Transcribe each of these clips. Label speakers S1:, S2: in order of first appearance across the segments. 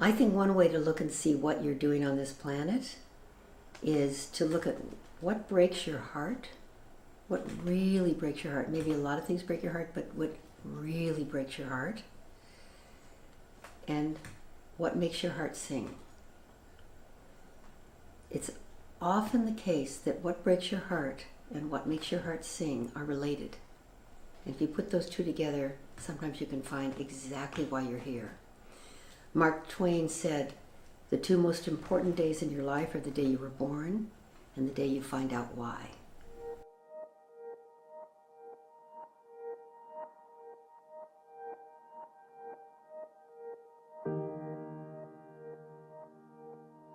S1: I think one way to look and see what you're doing on this planet is to look at what breaks your heart, what really breaks your heart. Maybe a lot of things break your heart, but what really breaks your heart, and what makes your heart sing. It's often the case that what breaks your heart and what makes your heart sing are related. And if you put those two together, sometimes you can find exactly why you're here. Mark Twain said, "The two most important days in your life are the day you were born and the day you find out why."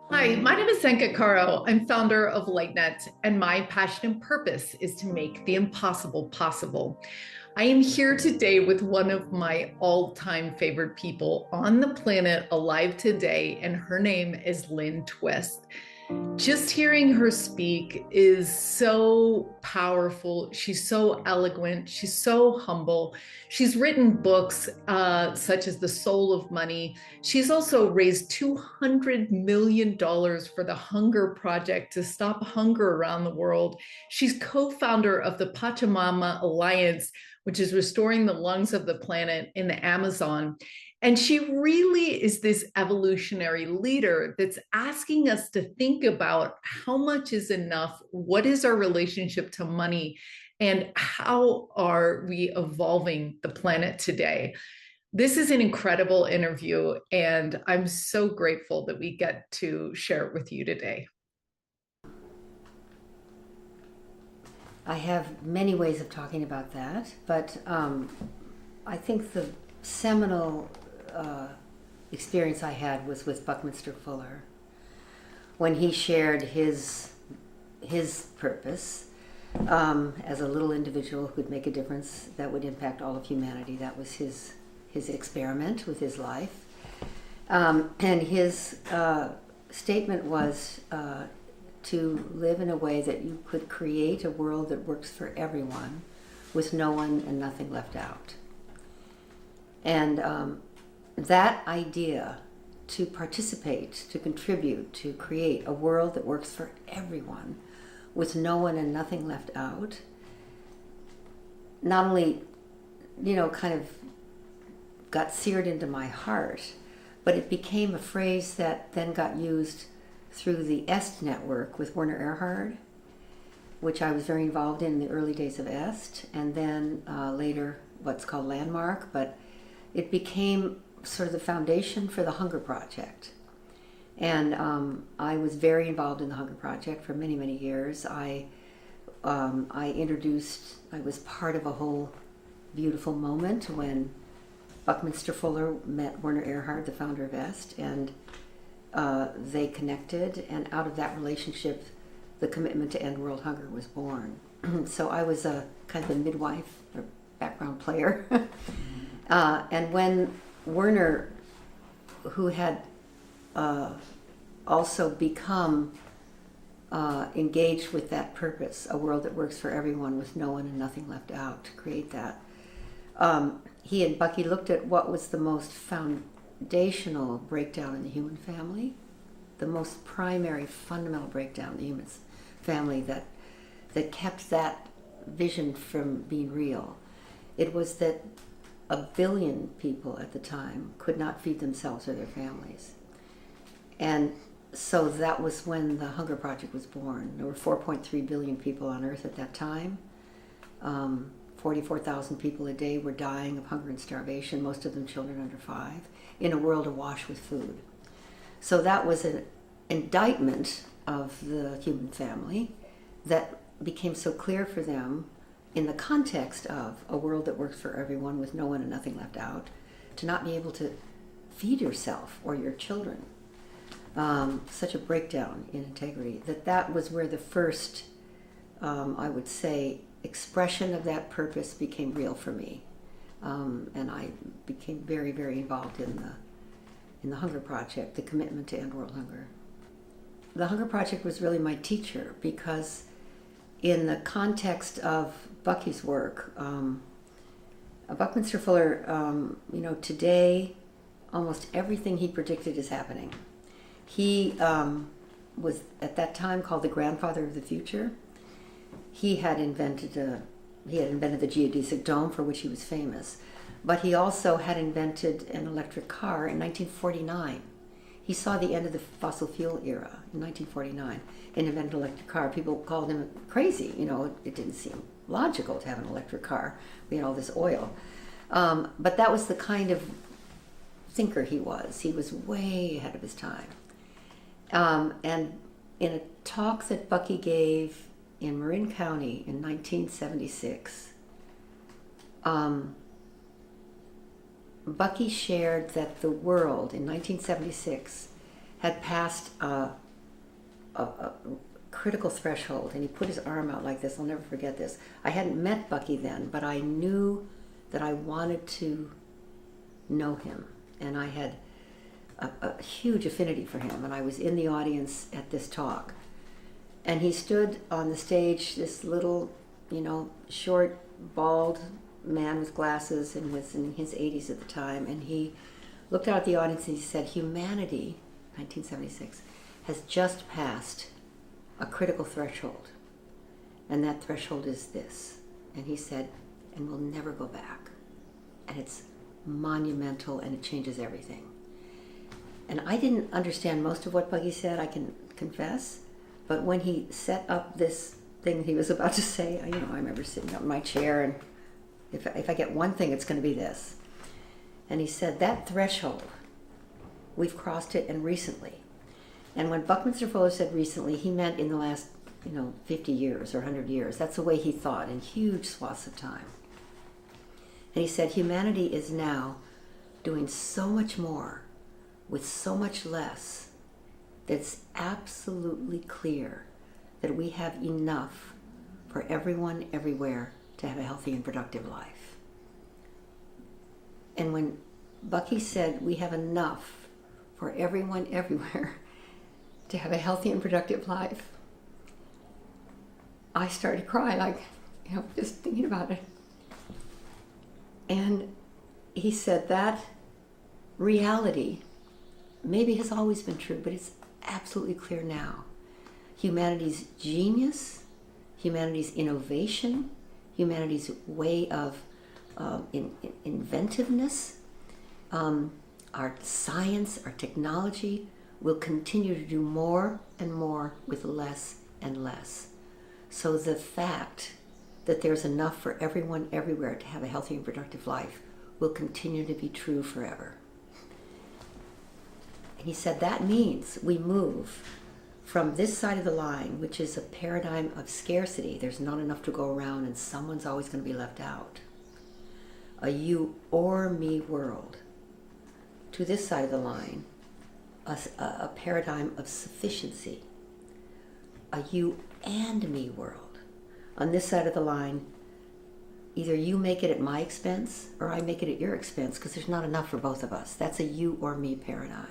S2: Hi, my name is Zenka Caro. I'm founder of LightNet, and my passion and purpose is to make the impossible possible. I am here today with one of my all-time favorite people on the planet alive today, and her name is Lynne Twist. Just hearing her speak is so powerful. She's so eloquent. She's so humble. She's written books such as The Soul of Money. She's also raised $200 million for the Hunger Project to stop hunger around the world. She's co-founder of the Pachamama Alliance, which is restoring the lungs of the planet in the Amazon. And she really is this evolutionary leader that's asking us to think about how much is enough, what is our relationship to money, and how are we evolving the planet today. This is an incredible interview, and I'm so grateful that we get to share it with you today.
S1: I have many ways of talking about that, but I think the seminal experience I had was with Buckminster Fuller, when he shared his purpose as a little individual who could make a difference that would impact all of humanity. That was his experiment with his life, and his statement was to live in a way that you could create a world that works for everyone, with no one and nothing left out. And that idea, to participate, to contribute, to create a world that works for everyone with no one and nothing left out, not only, kind of got seared into my heart, but it became a phrase that then got used through the EST network with Werner Erhard, which I was very involved in the early days of EST, and then later what's called Landmark, but it became sort of the foundation for the Hunger Project. And I was very involved in the Hunger Project for many, many years. I was part of a whole beautiful moment when Buckminster Fuller met Werner Erhard, the founder of EST, and they connected, and out of that relationship, the commitment to end world hunger was born. So I was a kind of a midwife or background player. And when Werner, who had also become engaged with that purpose, a world that works for everyone with no one and nothing left out, to create that, he and Bucky looked at what was the most foundational breakdown in the human family, the most primary fundamental breakdown in the human family that kept that vision from being real. It was that 1 billion people at the time could not feed themselves or their families. And so that was when the Hunger Project was born. There were 4.3 billion people on Earth at that time. 44,000 people a day were dying of hunger and starvation, most of them children under 5, in a world awash with food. So that was an indictment of the human family that became so clear for them in the context of a world that works for everyone with no one and nothing left out, to not be able to feed yourself or your children. Such a breakdown in integrity, that was where the first, I would say, expression of that purpose became real for me. And I became very, very involved in the Hunger Project, the commitment to end world hunger. The Hunger Project was really my teacher, because in the context of Bucky's work, Buckminster Fuller, today almost everything he predicted is happening. He was at that time called the grandfather of the future. He had invented the geodesic dome, for which he was famous, but he also had invented an electric car in 1949. He saw the end of the fossil fuel era in 1949 and invented an electric car. People called him crazy. It didn't seem logical to have an electric car. We had all this oil. But that was the kind of thinker he was. He was way ahead of his time. And in a talk that Bucky gave in Marin County in 1976, Bucky shared that the world in 1976 had passed a critical threshold, and he put his arm out like this. I'll never forget this. I hadn't met Bucky then, but I knew that I wanted to know him, and I had a huge affinity for him, and I was in the audience at this talk. And he stood on the stage, this little, short, bald man with glasses, and was in his 80s at the time, and he looked out at the audience and he said, humanity, 1976, has just passed a critical threshold, and that threshold is this. And he said, and we'll never go back. And it's monumental, and it changes everything. And I didn't understand most of what Bucky said, I can confess, but when he set up this thing he was about to say, I remember sitting up in my chair, and if I get one thing, it's going to be this. And he said, that threshold, we've crossed it, and recently. And when Buckminster Fuller said recently, he meant in the last, 50 years or 100 years. That's the way he thought, in huge swaths of time. And he said, humanity is now doing so much more with so much less that it's absolutely clear that we have enough for everyone, everywhere, to have a healthy and productive life. And when Bucky said we have enough for everyone, everywhere, to have a healthy and productive life, I started to cry, just thinking about it. And he said that reality maybe has always been true, but it's absolutely clear now. Humanity's genius, humanity's innovation, humanity's way of inventiveness, our science, our technology will continue to do more and more with less and less. So the fact that there's enough for everyone everywhere to have a healthy and productive life will continue to be true forever. And he said that means we move from this side of the line, which is a paradigm of scarcity. There's not enough to go around and someone's always going to be left out. A you or me world. To this side of the line, a paradigm of sufficiency. A you and me world. On this side of the line, either you make it at my expense or I make it at your expense, because there's not enough for both of us. That's a you or me paradigm.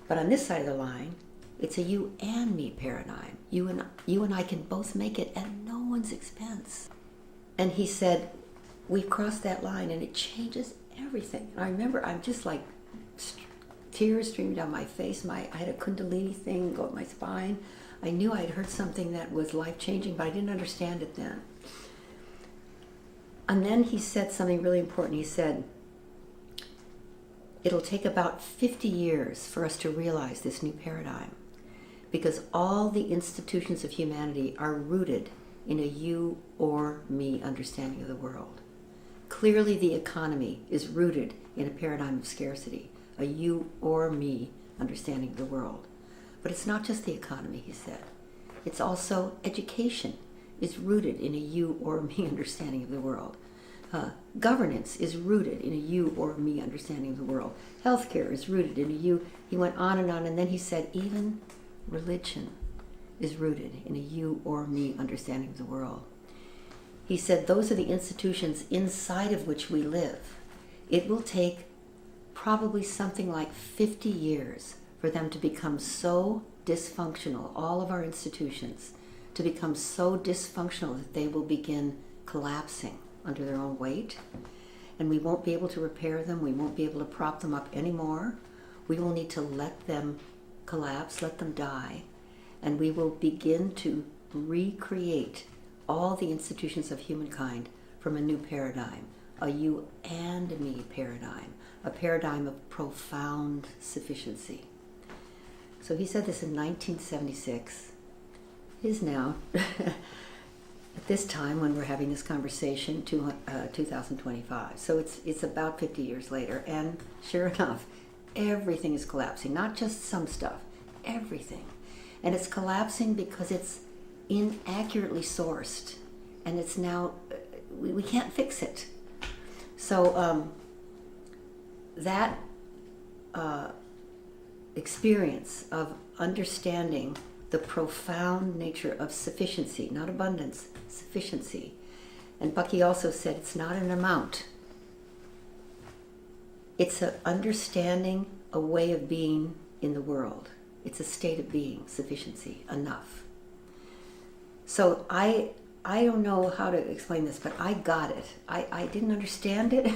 S1: But on this side of the line, it's a you and me paradigm. You and I can both make it at no one's expense. And he said, we've crossed that line and it changes everything. And I remember I'm just like tears streaming down my face. I had a kundalini thing go up my spine. I knew I had heard something that was life-changing, but I didn't understand it then. And then he said something really important. He said, it'll take about 50 years for us to realize this new paradigm, because all the institutions of humanity are rooted in a you or me understanding of the world. Clearly the economy is rooted in a paradigm of scarcity, a you or me understanding of the world. But it's not just the economy, he said. It's also education is rooted in a you or me understanding of the world. Governance is rooted in a you or me understanding of the world. Healthcare is rooted in a you. He went on, and then he said even religion is rooted in a you or me understanding of the world. He said those are the institutions inside of which we live. It will take probably something like 50 years for them to become so dysfunctional, all of our institutions, to become so dysfunctional that they will begin collapsing under their own weight. and we won't be able to repair them. We won't be able to prop them up anymore. We will need to let them collapse, let them die, and we will begin to recreate all the institutions of humankind from a new paradigm, a you and me paradigm, a paradigm of profound sufficiency. So he said this in 1976. It is now, at this time when we're having this conversation, 2025. So it's about 50 years later, and sure enough, everything is collapsing, not just some stuff, everything. And it's collapsing because it's inaccurately sourced, and it's now, we can't fix it. So that experience of understanding the profound nature of sufficiency, not abundance, sufficiency. And Bucky also said it's not an amount. It's an understanding, a way of being in the world. It's a state of being, sufficiency, enough. So I don't know how to explain this, but I got it. I didn't understand it.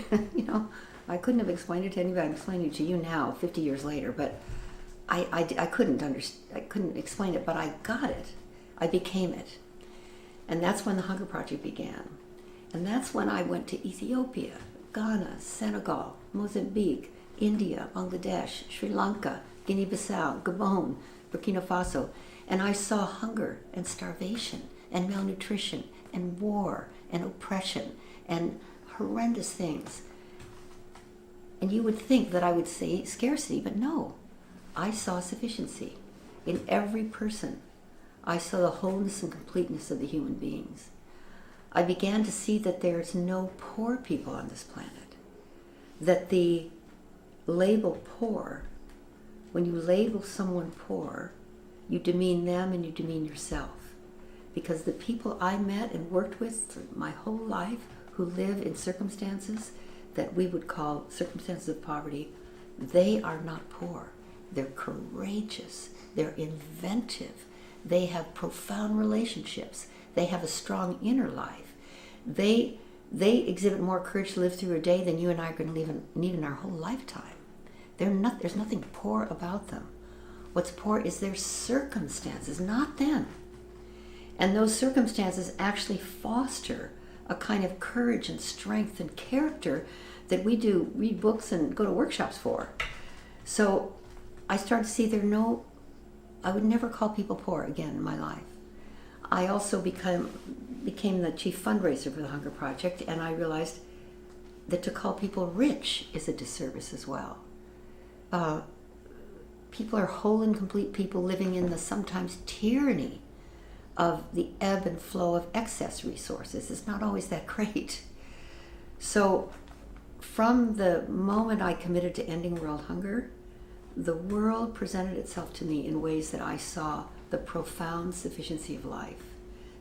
S1: I couldn't have explained it to anybody. I'm explaining it to you now, 50 years later, but I couldn't explain it, but I got it. I became it. And that's when the Hunger Project began. And that's when I went to Ethiopia, Ghana, Senegal, Mozambique, India, Bangladesh, Sri Lanka, Guinea-Bissau, Gabon, Burkina Faso. And I saw hunger and starvation and malnutrition and war and oppression and horrendous things. And you would think that I would say scarcity, but no. I saw sufficiency in every person. I saw the wholeness and completeness of the human beings. I began to see that there's no poor people on this planet. That the label poor, when you label someone poor, you demean them and you demean yourself. Because the people I met and worked with through my whole life who live in circumstances that we would call circumstances of poverty, they are not poor. They're courageous. They're inventive. They have profound relationships. They have a strong inner life. They exhibit more courage to live through a day than you and I are going to need in our whole lifetime. There's nothing poor about them. What's poor is their circumstances, not them. And those circumstances actually foster a kind of courage and strength and character that we do read books and go to workshops for. So I started to see I would never call people poor again in my life. I also became the chief fundraiser for the Hunger Project, and I realized that to call people rich is a disservice as well. People are whole and complete people living in the sometimes tyranny of the ebb and flow of excess resources. It's not always that great. So from the moment I committed to ending world hunger, the world presented itself to me in ways that I saw the profound sufficiency of life,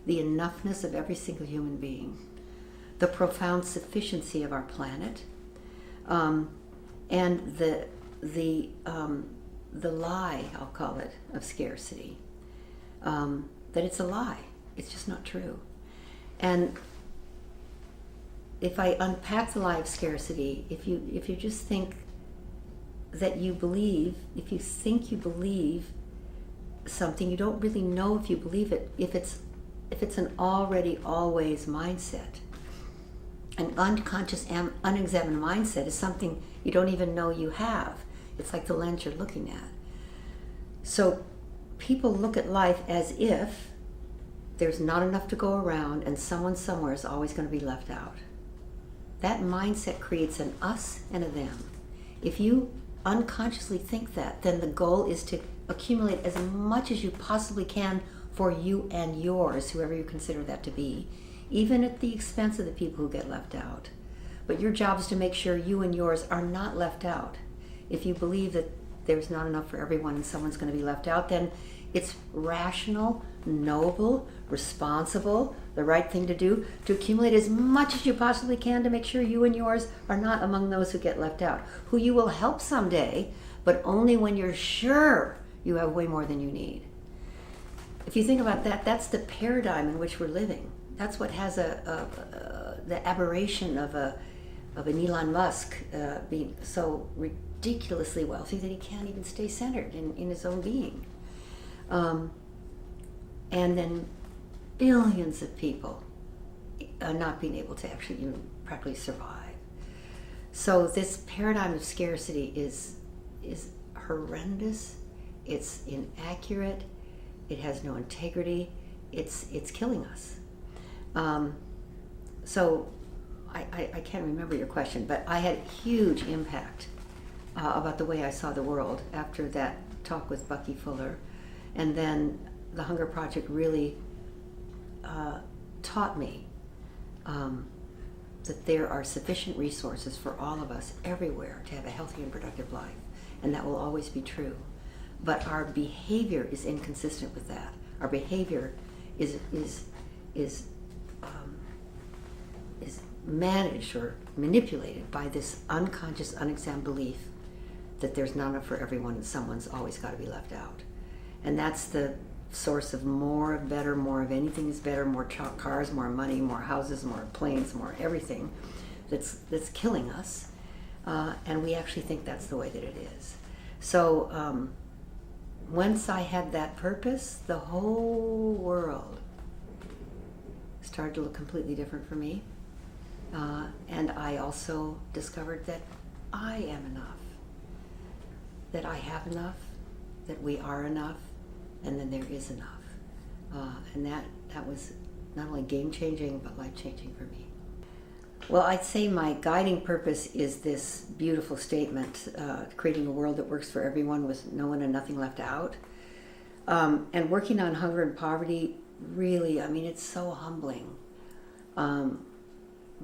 S1: the enoughness of every single human being, the profound sufficiency of our planet, and the lie, I'll call it, of scarcity. That it's a lie. It's just not true. And if I unpack the lie of scarcity, if you just think that you believe, if you think you believe something, you don't really know if you believe it, if it's an already always mindset. An unconscious, unexamined mindset is something you don't even know you have. It's like the lens you're looking at. So people look at life as if there's not enough to go around and someone somewhere is always going to be left out. That mindset creates an us and a them. If you unconsciously think that, then the goal is to accumulate as much as you possibly can for you and yours, whoever you consider that to be, even at the expense of the people who get left out. But your job is to make sure you and yours are not left out. If you believe that there's not enough for everyone and someone's going to be left out, then it's rational, noble, responsible, the right thing to do, to accumulate as much as you possibly can to make sure you and yours are not among those who get left out, who you will help someday, but only when you're sure you have way more than you need. If you think about that, that's the paradigm in which we're living. That's what has the aberration of an Elon Musk being so ridiculously wealthy that he can't even stay centered in his own being. And then billions of people not being able to actually even practically survive. So this paradigm of scarcity is horrendous. It's inaccurate. It has no integrity. It's killing us. So I can't remember your question, but I had a huge impact about the way I saw the world after that talk with Bucky Fuller. And then the Hunger Project really taught me that there are sufficient resources for all of us everywhere to have a healthy and productive life. And that will always be true. But our behavior is inconsistent with that. Our behavior is managed or manipulated by this unconscious, unexamined belief that there's not enough for everyone and someone's always got to be left out. And that's the source of more of better, more of anything is better, more cars, more money, more houses, more planes, more everything that's killing us. And we actually think that's the way that it is. So once I had that purpose, the whole world started to look completely different for me. And I also discovered that I am enough, that I have enough, that we are enough, and then there is enough. And that was not only game-changing, but life-changing for me. Well, I'd say my guiding purpose is this beautiful statement, creating a world that works for everyone with no one and nothing left out. And working on hunger and poverty, really, I mean, it's so humbling.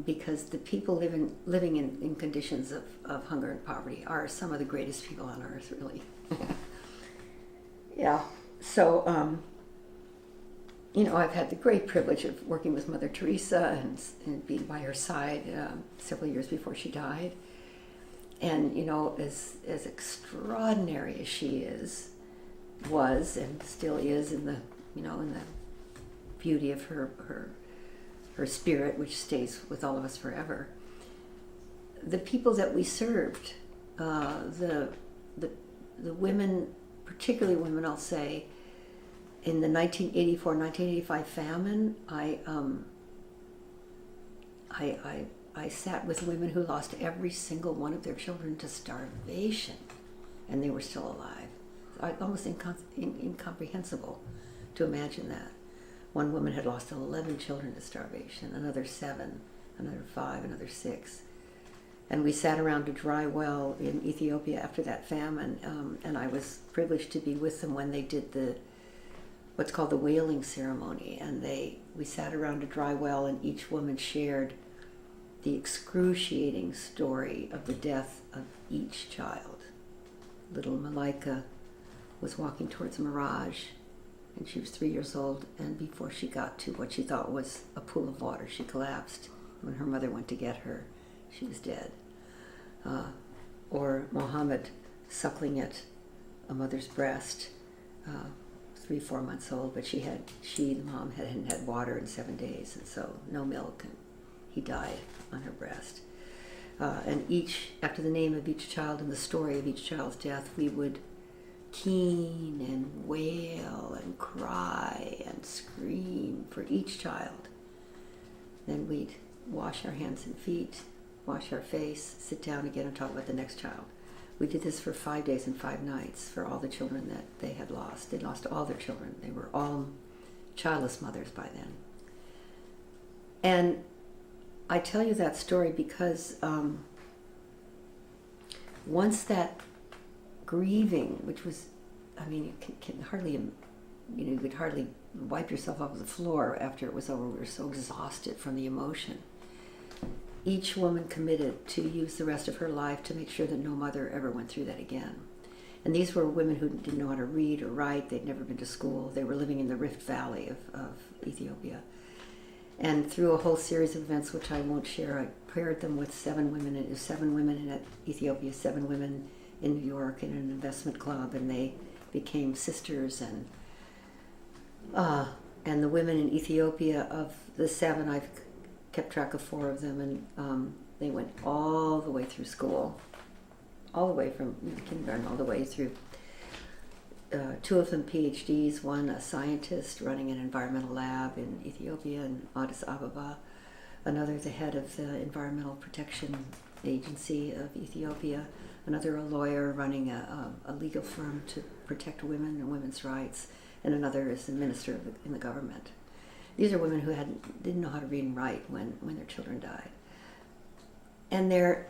S1: Because the people living in conditions of hunger and poverty are some of the greatest people on earth, really. Yeah. So, I've had the great privilege of working with Mother Teresa and being by her side several years before she died. And, as extraordinary as she was and still is in the beauty of her spirit, which stays with all of us forever. The people that we served, the women, particularly women, I'll say, in the 1984-1985 famine, I sat with women who lost every single one of their children to starvation, and they were still alive. Almost incomprehensible to imagine that. One woman had lost 11 children to starvation, another 7, another 5, another 6. And we sat around a dry well in Ethiopia after that famine, and I was privileged to be with them when they did what's called the wailing ceremony. And we sat around a dry well, and each woman shared the excruciating story of the death of each child. Little Malaika was walking towards a mirage, and she was 3 years old, and before she got to what she thought was a pool of water, she collapsed. When her mother went to get her, she was dead. Or Mohammed suckling at a mother's breast, 3-4 months old, but the mom hadn't had water in 7 days, and so no milk, and he died on her breast. And after the name of each child and the story of each child's death, we would keen and wail and cry and scream for each child. Then we'd wash our hands and feet, wash our face, sit down again and talk about the next child. We did this for 5 days and 5 nights for all the children that they had lost. They lost all their children. They were all childless mothers by then. And I tell you that story because once that grieving, which was, you can hardly, you could hardly wipe yourself off the floor after it was over. We were so exhausted from the emotion. Each woman committed to use the rest of her life to make sure that no mother ever went through that again. And these were women who didn't know how to read or write. They'd never been to school. They were living in the Rift Valley of Ethiopia. And through a whole series of events, which I won't share, I paired them with 7 women in Ethiopia, 7 women in New York in an investment club, and they became sisters. And the women in Ethiopia, of the 7, I've kept track of 4 of them, and They went all the way through school, all the way from kindergarten all the way through. Two of them PhDs, one a scientist running an environmental lab in Ethiopia and Addis Ababa, another the head of the Environmental Protection Agency of Ethiopia, another a lawyer running a legal firm to protect women and women's rights, and another is a minister in the government. These are women who didn't know how to read and write when their children died. And they're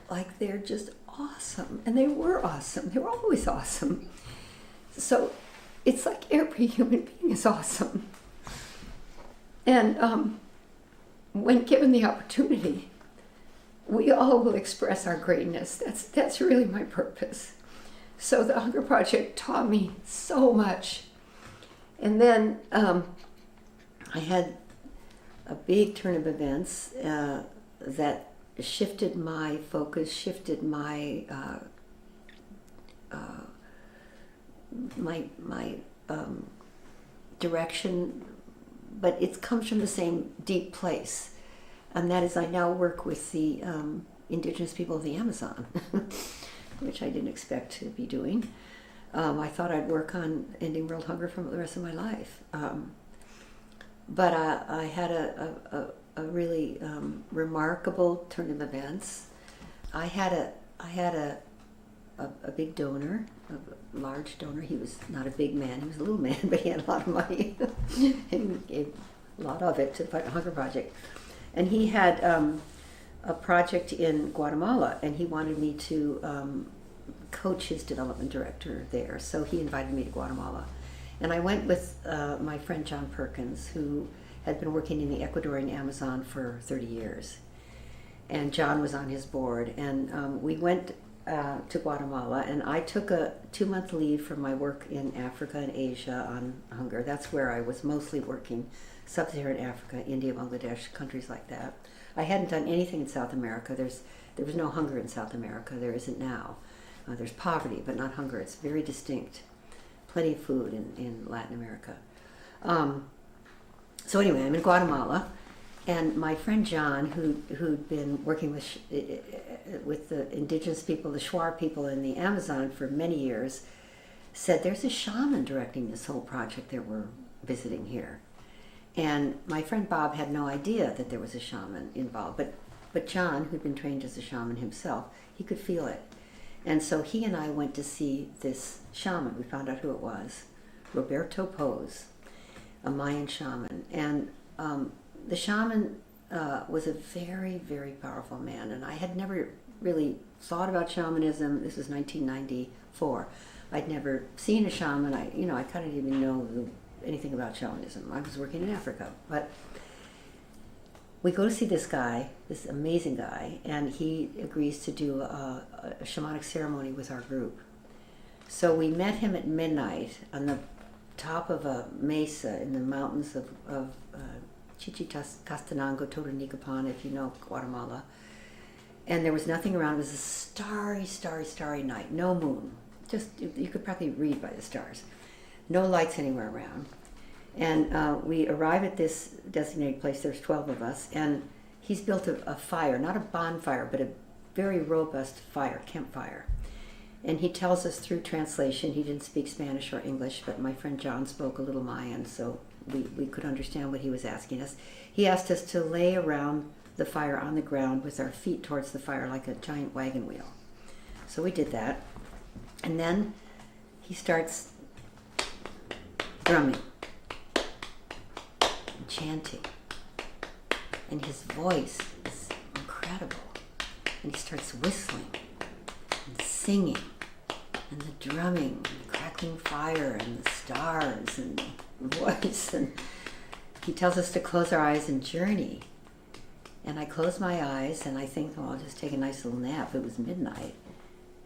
S1: just awesome. And they were awesome. They were always awesome. So it's like every human being is awesome. And when given the opportunity, we all will express our greatness. That's really my purpose. So the Hunger Project taught me so much. And then I had a big turn of events that shifted my focus, shifted my direction, but it comes from the same deep place, and that is I now work with the indigenous people of the Amazon, which I didn't expect to be doing. I thought I'd work on ending world hunger for the rest of my life, but I had a really remarkable turn of events. I had a big donor, a large donor. He was not a big man, he was a little man, but he had a lot of money. And he gave a lot of it to the Hunger Project. And he had a project in Guatemala, and he wanted me to coach his development director there. So he invited me to Guatemala. And I went with my friend John Perkins, who had been working in the Ecuadorian Amazon for 30 years. And John was on his board. And we went to Guatemala, and I took a 2-month leave from my work in Africa and Asia on hunger. That's where I was mostly working, sub-Saharan Africa, India, Bangladesh, countries like that. I hadn't done anything in South America. There was no hunger in South America. There isn't now. There's poverty, but not hunger. It's very distinct. Plenty of food in Latin America. So anyway, I'm in Guatemala, and my friend John, who'd been working with the indigenous people, the Shuar people in the Amazon for many years, said there's a shaman directing this whole project that we're visiting here. And my friend Bob had no idea that there was a shaman involved, but John, who'd been trained as a shaman himself, he could feel it. And so he and I went to see this shaman. We found out who it was, Roberto Pose, a Mayan shaman. And the shaman was a very, very powerful man, and I had never really thought about shamanism. This was 1994. I'd never seen a shaman. I kind of didn't even know anything about shamanism. I was working in Africa, but we go to see this guy, this amazing guy, and he agrees to do a shamanic ceremony with our group. So we met him at midnight on the top of a mesa in the mountains of Chichicastenango, Totonicapan, if you know Guatemala. And there was nothing around. It was a starry, starry, starry night. No moon. Just, you could probably read by the stars. No lights anywhere around. And we arrive at this designated place. There's 12 of us. And he's built a fire, not a bonfire, but a very robust fire, campfire. And he tells us through translation, he didn't speak Spanish or English, but my friend John spoke a little Mayan, so we could understand what he was asking us. He asked us to lay around the fire on the ground with our feet towards the fire like a giant wagon wheel. So we did that. And then he starts drumming, and chanting. And his voice is incredible. And he starts whistling and singing, and the drumming, and the crackling fire, and the stars, and the voice. And he tells us to close our eyes and journey. And I close my eyes, and I think, oh, I'll just take a nice little nap. It was midnight.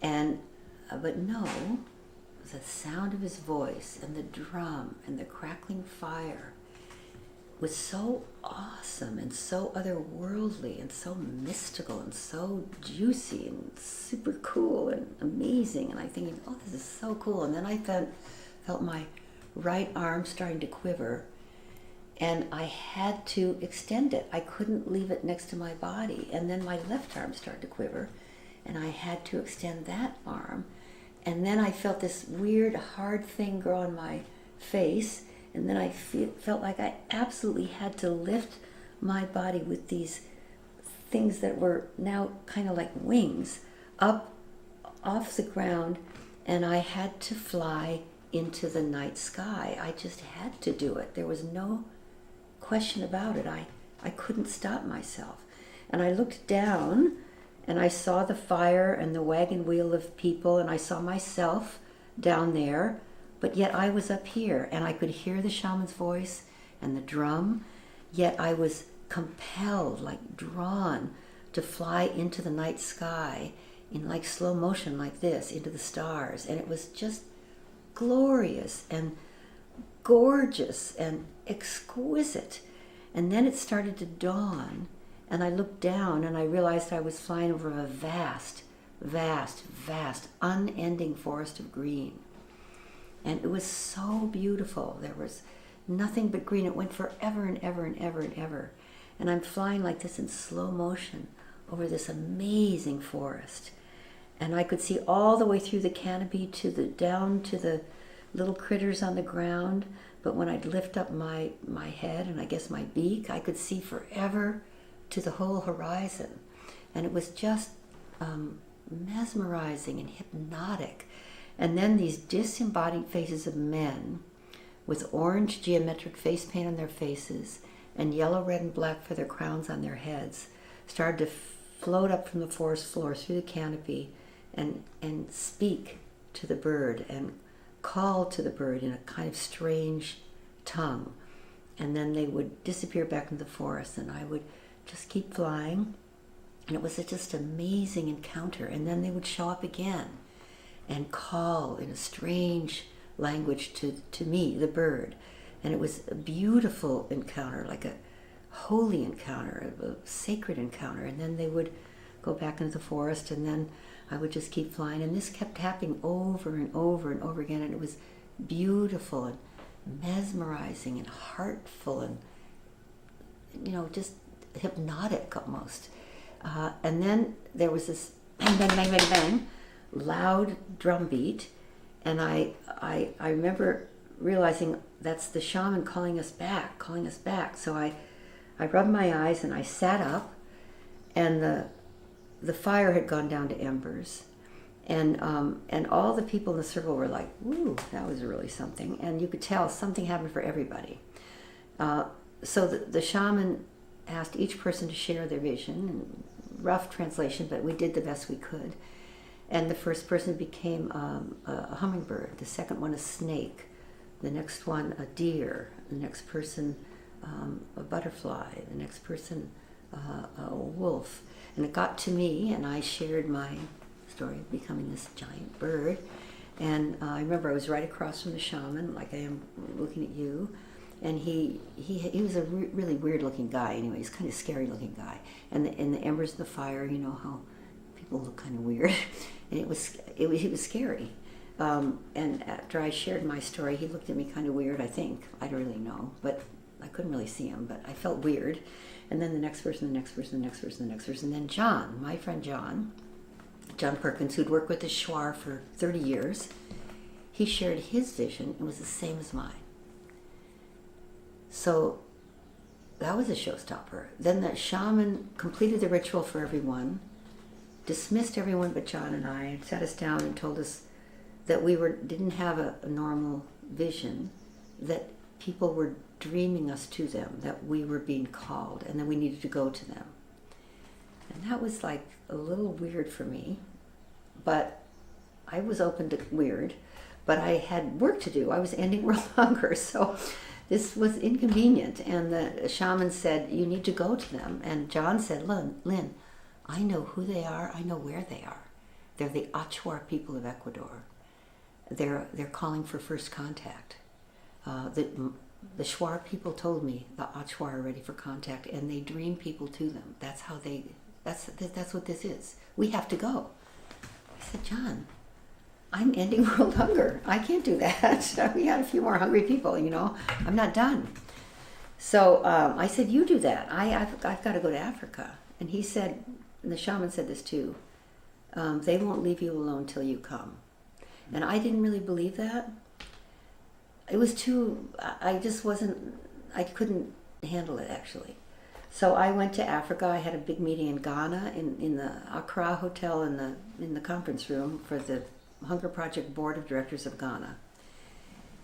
S1: But no, it was the sound of his voice, and the drum, and the crackling fire was so awesome, and so otherworldly, and so mystical, and so juicy, and super cool, and amazing. And I'm thinking, oh, this is so cool. And then I felt my right arm starting to quiver, and I had to extend it. I couldn't leave it next to my body. And then my left arm started to quiver, and I had to extend that arm. And then I felt this weird, hard thing grow on my face, and then I felt like I absolutely had to lift my body with these things that were now kind of like wings up off the ground, and I had to fly into the night sky. I just had to do it. There was no question about it. I couldn't stop myself. And I looked down, and I saw the fire and the wagon wheel of people, and I saw myself down there, but yet I was up here, and I could hear the shaman's voice and the drum, yet I was compelled, like drawn, to fly into the night sky in like slow motion like this, into the stars. And it was just glorious and gorgeous and exquisite. And then it started to dawn, and I looked down and I realized I was flying over a vast, vast, vast, unending forest of green. And it was so beautiful. There was nothing but green. It went forever and ever and ever and ever. And I'm flying like this in slow motion over this amazing forest. And I could see all the way through the canopy down to the little critters on the ground. But when I'd lift up my head and I guess my beak, I could see forever to the whole horizon. And it was just mesmerizing and hypnotic. And then these disembodied faces of men with orange geometric face paint on their faces and yellow, red, and black feather crowns on their heads started to float up from the forest floor through the canopy and speak to the bird and call to the bird in a kind of strange tongue. And then they would disappear back into the forest, and I would just keep flying. And it was just an amazing encounter. And then they would show up again and call in a strange language to me, the bird. And it was a beautiful encounter, like a holy encounter, a sacred encounter. And then they would go back into the forest, and then I would just keep flying. And this kept happening over and over and over again. And it was beautiful and mesmerizing and heartful and, just hypnotic almost. And then there was this bang, bang, bang, bang, bang, loud drum beat. And I remember realizing that's the shaman calling us back. So I rubbed my eyes and I sat up, and the fire had gone down to embers, and all the people in the circle were like, "Ooh, that was really something." And you could tell something happened for everybody. So the shaman asked each person to share their vision, rough translation, but we did the best we could. And the first person became a hummingbird, the second one a snake, the next one a deer, the next person a butterfly, the next person a wolf. And it got to me, and I shared my story of becoming this giant bird. And I remember I was right across from the shaman, like I am looking at you. And he was a really weird looking guy. Anyway, he's kind of scary looking guy. And in the embers of the fire, you know how people look kind of weird. And it was scary. And after I shared my story, he looked at me kind of weird, I think. I don't really know, but I couldn't really see him, but I felt weird. And then the next person, the next person, the next person, the next person. And then John, my friend John Perkins, who'd worked with the Shuar for 30 years, he shared his vision. It was the same as mine. So that was a showstopper. Then the shaman completed the ritual for everyone, dismissed everyone but John and I, and sat us down and told us that we didn't have a normal vision, that people were dreaming us to them, that we were being called, and that we needed to go to them. And that was like a little weird for me, but I was open to weird, but I had work to do. I was ending world hunger, so this was inconvenient. And the shaman said, you need to go to them. And John said, Lynn, I know who they are. I know where they are. They're the Achuar people of Ecuador. They're calling for first contact. The Shuar people told me the Achuar are ready for contact, and they dream people to them. That's what this is. We have to go. I said, John, I'm ending world hunger. I can't do that. We got a few more hungry people, I'm not done. So I said, you do that. I've got to go to Africa. And he said, and the shaman said this too, they won't leave you alone till you come. And I didn't really believe that. It was too, I just wasn't, I couldn't handle it actually. So I went to Africa. I had a big meeting in Ghana in the Accra Hotel in the conference room for the Hunger Project Board of Directors of Ghana.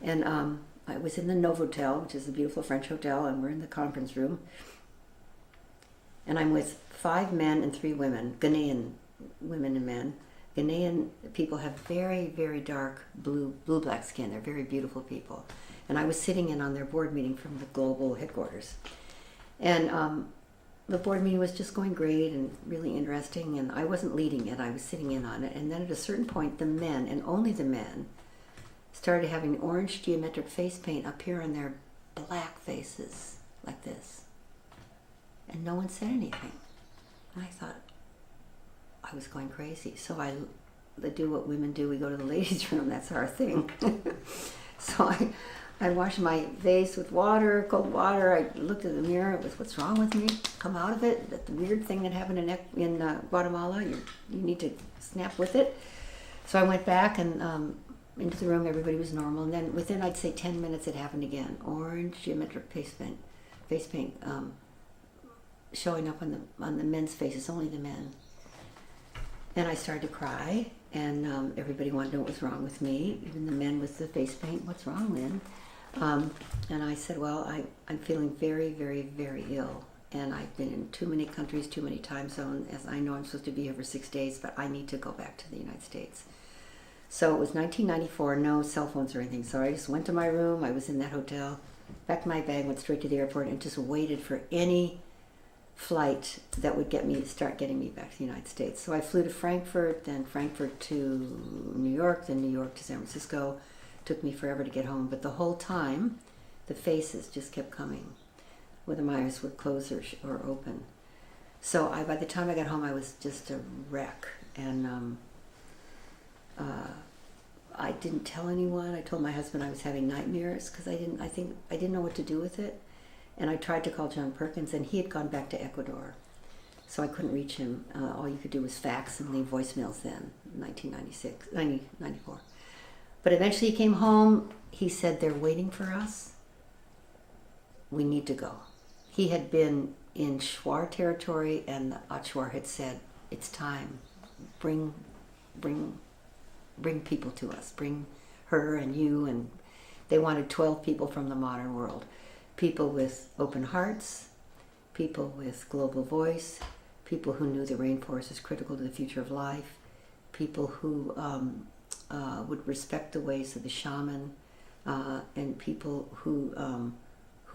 S1: And I was in the Novotel, which is a beautiful French hotel, and we're in the conference room. And I'm with 5 men and 3 women, Ghanaian women and men. Ghanaian people have very, very dark blue-black skin. They're very beautiful people. And I was sitting in on their board meeting from the global headquarters. And the board meeting was just going great and really interesting, and I wasn't leading it. I was sitting in on it. And then at a certain point, the men, and only the men, started having orange geometric face paint appear on their black faces like this. And no one said anything. And I thought I was going crazy. So I do what women do. We go to the ladies' room. That's our thing. So I washed my face with water, cold water. I looked at the mirror. It was, what's wrong with me? Come out of it. That weird thing that happened in Guatemala. You need to snap with it. So I went back and into the room. Everybody was normal. And then within, I'd say, 10 minutes, it happened again. Orange geometric face paint showing up on the men's faces, only the men. And I started to cry, and everybody wanted to know what was wrong with me, even the men with the face paint. What's wrong, Lynn? And I said, well, I'm feeling very, very, very ill. And I've been in too many countries, too many time zones, as I know I'm supposed to be here for 6 days, but I need to go back to the United States. So it was 1994, no cell phones or anything. So I just went to my room. I was in that hotel, packed my bag, went straight to the airport, and just waited for any flight that would start getting me back to the United States. So I flew to Frankfurt, then Frankfurt to New York, then New York to San Francisco. Took me forever to get home, but the whole time, the faces just kept coming, whether my eyes were closed or open. So by the time I got home, I was just a wreck, and I didn't tell anyone. I told my husband I was having nightmares because I didn't know what to do with it. And I tried to call John Perkins, and he had gone back to Ecuador, so I couldn't reach him. All you could do was fax and leave voicemails then, 1994. But eventually he came home. He said, they're waiting for us. We need to go. He had been in Shuar territory, and the Achuar had said, it's time. Bring people to us. Bring her and you. And they wanted 12 people from the modern world. People with open hearts, people with global voice, people who knew the rainforest is critical to the future of life, people who would respect the ways of the shaman, and people who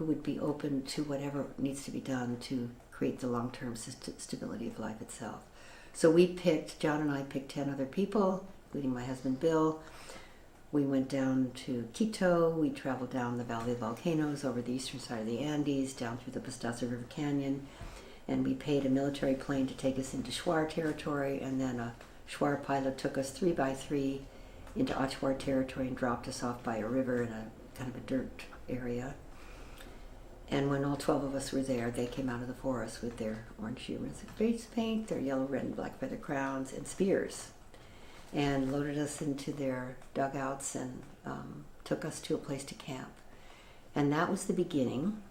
S1: would be open to whatever needs to be done to create the long-term stability of life itself. So John and I picked 10 other people, including my husband Bill. We went down to Quito. We traveled down the Valley of Volcanoes, over the eastern side of the Andes, down through the Pastaza River Canyon, and we paid a military plane to take us into Shuar territory, and then a Shuar pilot took us 3x3 into Achuar territory and dropped us off by a river in a kind of a dirt area. And when all 12 of us were there, they came out of the forest with their orange geometric face paint, their yellow, red, and black feather crowns, and spears, and loaded us into their dugouts and took us to a place to camp. And that was the beginning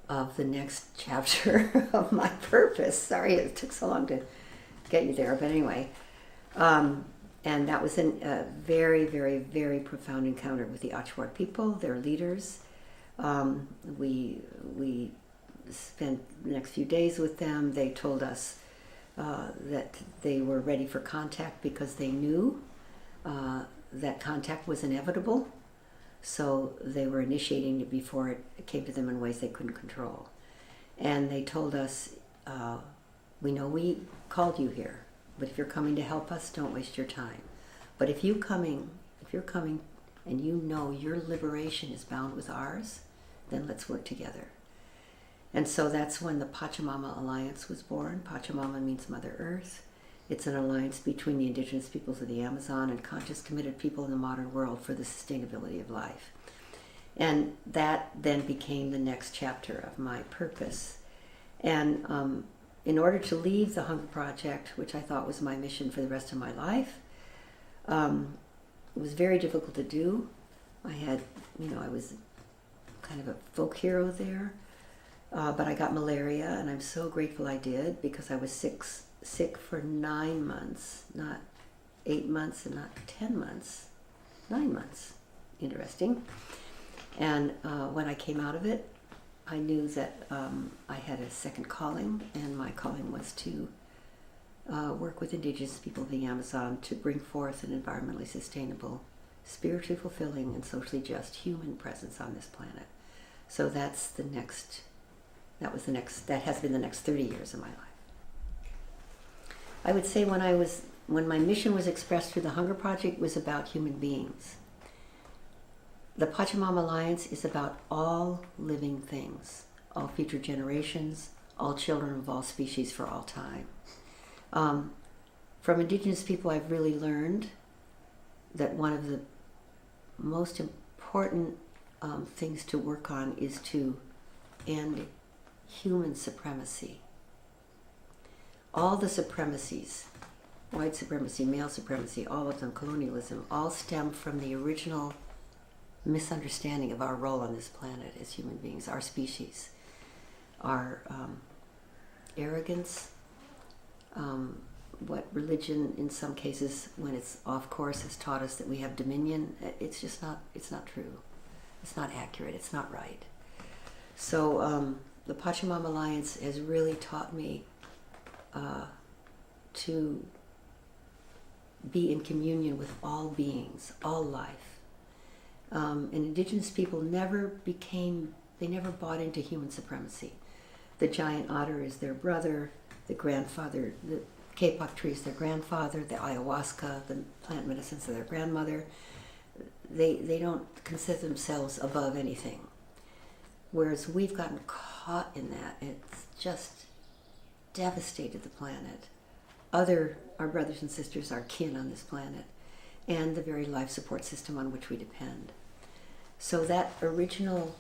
S1: of the next chapter of my purpose. Sorry it took so long to get you there, but anyway. And that was a very, very, very profound encounter with the Achuar people, their leaders. We spent the next few days with them. They told us that they were ready for contact because they knew that contact was inevitable. So they were initiating it before it came to them in ways they couldn't control. And they told us, we know we called you here, but if you're coming to help us, don't waste your time. But if you're coming and you know your liberation is bound with ours, then let's work together. And so that's when the Pachamama Alliance was born. Pachamama means Mother Earth. It's an alliance between the indigenous peoples of the Amazon and conscious, committed people in the modern world for the sustainability of life. And that then became the next chapter of my purpose. And in order to leave the Hunger Project, which I thought was my mission for the rest of my life, it was very difficult to do. I was kind of a folk hero there, but I got malaria, and I'm so grateful I did, because I was sick for 9 months, not 8 months and not 10 months, 9 months. Interesting. And when I came out of it, I knew that I had a second calling, and my calling was to work with indigenous people of the Amazon to bring forth an environmentally sustainable, spiritually fulfilling, and socially just human presence on this planet. So that has been the next 30 years of my life. I would say when my mission was expressed through the Hunger Project, it was about human beings. The Pachamama Alliance is about all living things, all future generations, all children of all species for all time. From indigenous people, I've really learned that one of the most important things to work on is to end human supremacy. All the supremacies, white supremacy, male supremacy, all of them, colonialism, all stem from the original misunderstanding of our role on this planet as human beings, our species, our arrogance, what religion in some cases, when it's off course, has taught us that we have dominion. It's not true. It's not accurate. It's not right. So the Pachamama Alliance has really taught me to be in communion with all beings, all life. And indigenous people never bought into human supremacy. The giant otter is their brother, the grandfather, the kapok tree is their grandfather, the ayahuasca, the plant medicines are their grandmother. They don't consider themselves above anything. Whereas we've gotten caught in that. It's just devastated the planet. Our brothers and sisters, our kin on this planet, and the very life support system on which we depend. So that original,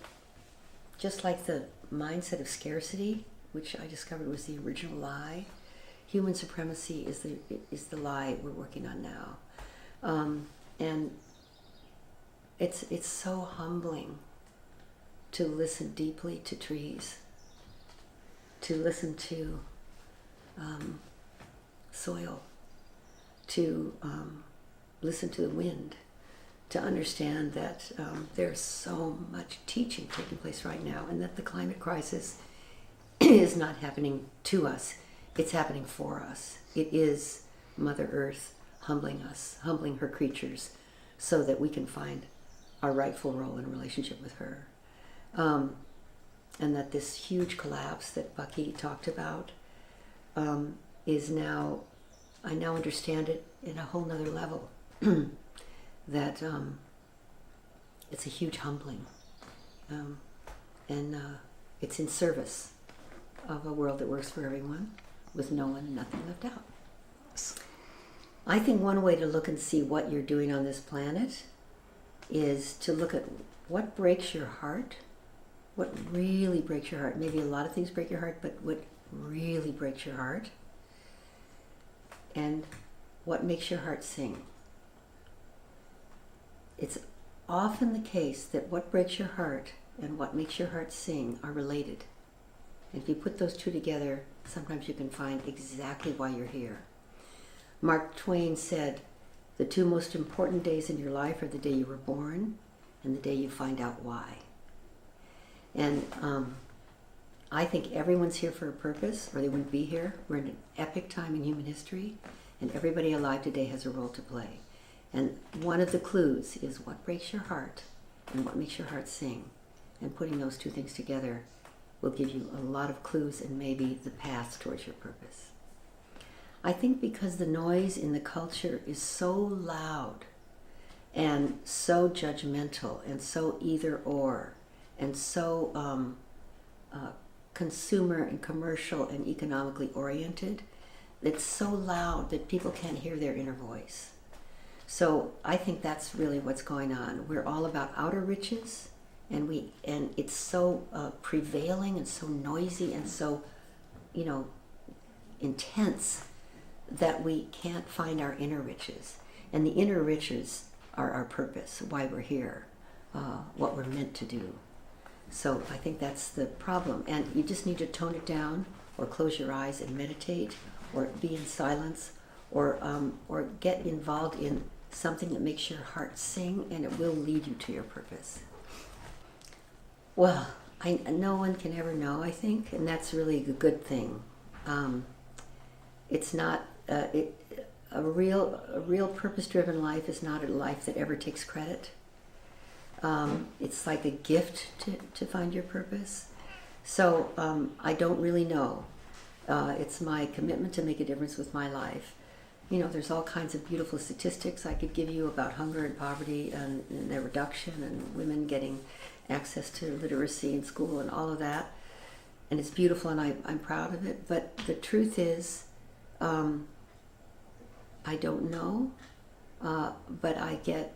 S1: just like the mindset of scarcity, which I discovered was the original lie, human supremacy is the lie we're working on now. And it's so humbling to listen deeply to trees, to listen to soil, to listen to the wind, to understand that there's so much teaching taking place right now, and that the climate crisis is not happening to us, it's happening for us. It is Mother Earth humbling us, humbling her creatures, so that we can find our rightful role in relationship with her. And that this huge collapse that Bucky talked about is now, I now understand it in a whole nother level. That it's a huge humbling, and it's in service of a world that works for everyone, with no one and nothing left out. I think one way to look and see what you're doing on this planet is to look at what breaks your heart, what really breaks your heart. Maybe a lot of things break your heart, but what really breaks your heart, and what makes your heart sing. It's often the case that what breaks your heart and what makes your heart sing are related. And if you put those two together, sometimes you can find exactly why you're here. Mark Twain said, the two most important days in your life are the day you were born and the day you find out why. And I think everyone's here for a purpose, or they wouldn't be here. We're in an epic time in human history, and everybody alive today has a role to play. And one of the clues is what breaks your heart and what makes your heart sing. And putting those two things together will give you a lot of clues and maybe the path towards your purpose. I think because the noise in the culture is so loud and so judgmental and so either or and so consumer and commercial and economically oriented, it's so loud that people can't hear their inner voice. So I think that's really what's going on. We're all about outer riches and it's so prevailing and so noisy and so, intense that we can't find our inner riches. And the inner riches are our purpose, why we're here, what we're meant to do. So I think that's the problem. And you just need to tone it down, or close your eyes and meditate, or be in silence, or get involved in something that makes your heart sing, and it will lead you to your purpose. Well, no one can ever know, I think, and that's really a good thing. It's not a real purpose-driven life is not a life that ever takes credit. It's like a gift to find your purpose. So I don't really know. It's my commitment to make a difference with my life. There's all kinds of beautiful statistics I could give you about hunger and poverty and their reduction, and women getting access to literacy in school and all of that. And it's beautiful, and I'm proud of it. But the truth is, I don't know, but I get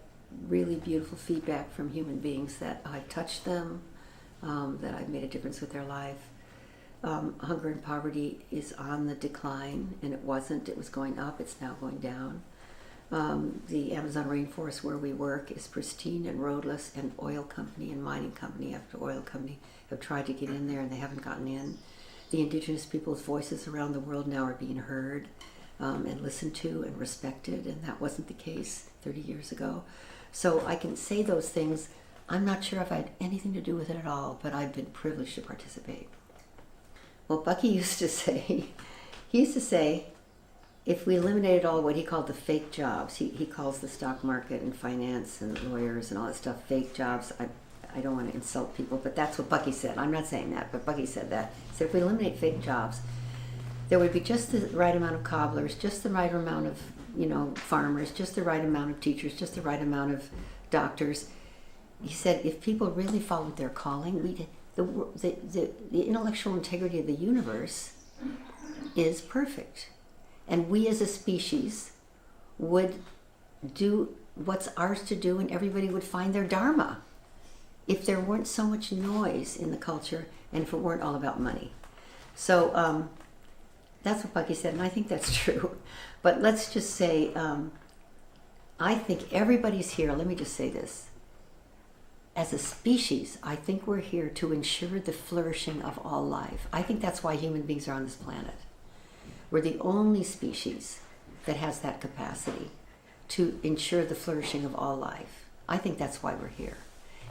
S1: really beautiful feedback from human beings that I've touched them, that I've made a difference with their life. Hunger and poverty is on the decline, and it wasn't. It was going up. It's now going down. The Amazon rainforest where we work is pristine and roadless, and oil company and mining company after oil company have tried to get in there, and they haven't gotten in. The indigenous people's voices around the world now are being heard and listened to and respected, and that wasn't the case 30 years ago. So I can say those things. I'm not sure if I had anything to do with it at all, but I've been privileged to participate. Well, Bucky used to say, if we eliminated all what he called the fake jobs, he calls the stock market and finance and lawyers and all that stuff fake jobs. I don't want to insult people, but that's what Bucky said. I'm not saying that, but Bucky said that. He said if we eliminate fake jobs, there would be just the right amount of cobblers, just the right amount of farmers, just the right amount of teachers, just the right amount of doctors. He said if people really followed their calling, the intellectual integrity of the universe is perfect. And we as a species would do what's ours to do, and everybody would find their dharma if there weren't so much noise in the culture and if it weren't all about money. So that's what Bucky said, and I think that's true. But let's just say, I think everybody's here. Let me just say this. As a species, I think we're here to ensure the flourishing of all life. I think that's why human beings are on this planet. We're the only species that has that capacity to ensure the flourishing of all life. I think that's why we're here.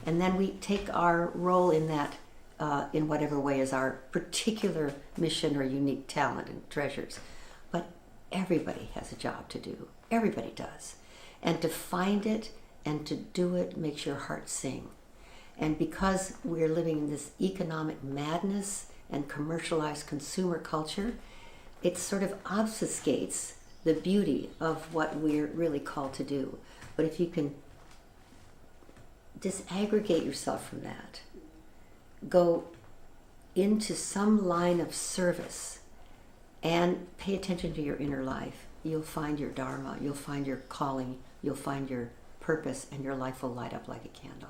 S1: And then we take our role in that, in whatever way is our particular mission or unique talent and treasures. But everybody has a job to do. Everybody does. And to find it and to do it makes your heart sing. And because we're living in this economic madness and commercialized consumer culture, it sort of obfuscates the beauty of what we're really called to do. But if you can disaggregate yourself from that, go into some line of service and pay attention to your inner life, you'll find your dharma, you'll find your calling, you'll find your purpose, and your life will light up like a candle.